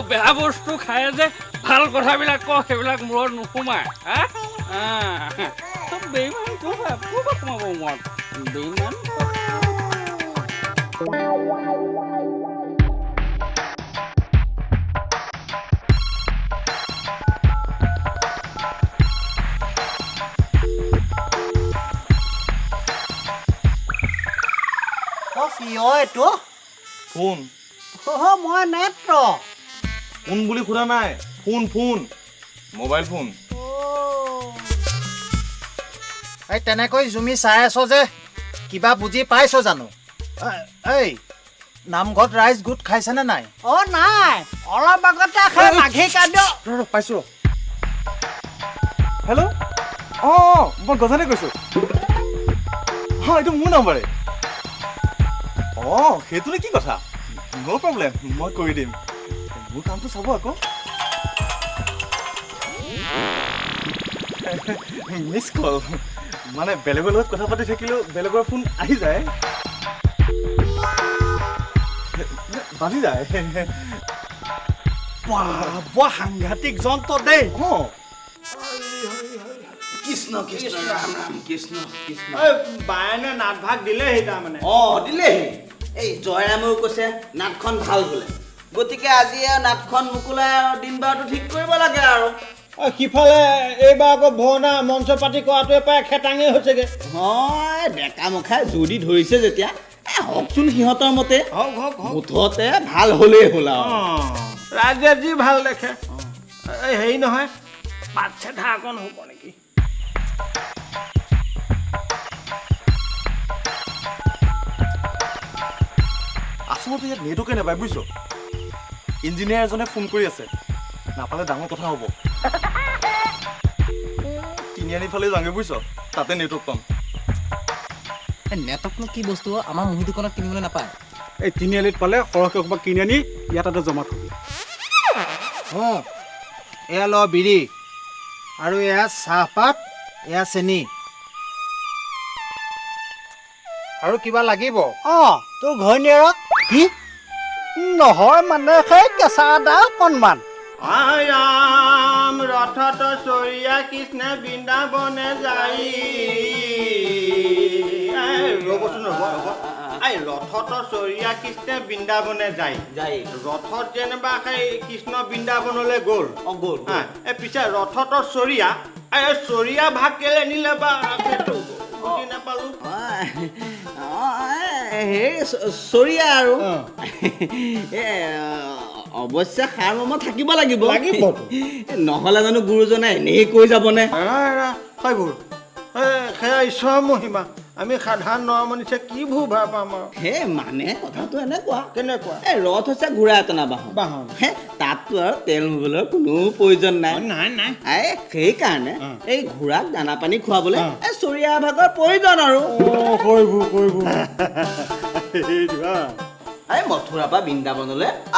বেয়া বস্তু খায় যে ভাল কথাবিলাক ক সেইবিলাক মূৰত নোসোমায় চব বেইমান ক'ৰপৰা সোমাব মূৰত বেইমান এইটো ফোন মই নেত্ৰ ফোন বুলি সোধা নাই ফোন মোবাইল ফোন এই তেনেকৈ জুমি চাই আছ যে কিবা বুজি পাইছ জানো এই নামঘৰত ৰাইজ গোট খাইছেনে নাই নাই অলপ আগতে খাই মাঘী কান্দ পাইছো হেল্ল' মই গজানে কৈছো এইটো মোৰ নাম্বাৰে সেইটোলে কি কথা ন' প্ৰব্লেম মই কৰি দিম মোৰ কামটো চাব আকৌ মিছ কল মানে বেলেগৰ লগত কথা পাতি থাকিলেও বেলেগৰ ফোন আহি যায় বাজি যায় বৰ সাংঘাতিক যন্ত্ৰ দেই কৃষ্ণ কৃষ্ণ ৰাম ৰাম কৃষ্ণ কৃষ্ণ বায়নে নাট ভাগ দিলেহি তাৰমানে দিলেহি এই জয়ৰামেও কৈছে নাটখন ভাল বোলে গতিকে আজি নাটখন মুকলাই দিন বাৰটো ঠিক কৰিব লাগে আৰু সিফালে এইবাৰ আকৌ ভাওনা মঞ্চ পাতি কৰাটোৱে প্ৰায় খেটাঙেই হৈছেগে ডেকা মুখাই জোৰ দি ধৰিছে যেতিয়া হওকচোন সিহঁতৰ মতে মুঠতে ভাল হ'লেই হ'ল আৰু ৰাইজে যি ভাল দেখে হেৰি নহয় পাত চেধা অকণ হ'ব নেকি আচলতে ইয়াত নেটৱৰ্কে নাপায় বুজিছ ইঞ্জিনিয়াৰ এজনে ফোন কৰি আছে নাপালে ডাঙৰ কথা হ'ব তিনিআলি ফালে যাওঁগে বুজিছ তাতে নেটৱৰ্ক পাম নেটৱৰ্কনো কি বস্তু আমাৰ মুহি দোকানত কিনিবলৈ নাপায় এই তিনিআলিত পালে সৰহকৈ ক'ৰবাত কিনি আনি ইয়াত এটা জমা থবি এয়া ল বিৰি আৰু এয়া চাহপাত এয়া চেনি আৰু কিবা লাগিব তোৰ ঘৈণীয়েৰক কি নহয় মানে সেই কেঁচা আদা অকণমান ৰাম ৰথত চৰিয়া কৃষ্ণ বৃন্দাবনে যাই ৰ'বচোন ৰথত চৰিয়া কৃষ্ণ বৃন্দাবনে যায় ৰথত যেনিবা সেই কৃষ্ণ বৃন্দাবনলৈ গ'ল পিছে ৰথত চৰিয়া চৰিয়া ভাগ কেলে নিলে বা বুজি নাপালো চৰিয়া আৰু অৱশ্যে সাৰ মৰ্ম থাকিব লাগিব নহ'লে জানো গুৰুজনে এনেই কৈ যাবনে সেয়া ঈশ্বৰৰ মহিমা আমি সাধাৰণ নৰমনিছে কি ভূ ভাৰ পাম আৰু মানে কথাটো এনেকুৱা কেনেকুৱা ৰথ হৈছে ঘোঁৰা এটনা বাহন তাততো আৰু তেল হ'বলৈ কোনো প্ৰয়োজন নাই সেইকাৰণে এই ঘোঁৰাক দানা পানী খুৱাবলৈ চৰিয়া ভাগৰ প্ৰয়োজন আৰু মথুৰাৰ পৰা বৃন্দাবনলৈ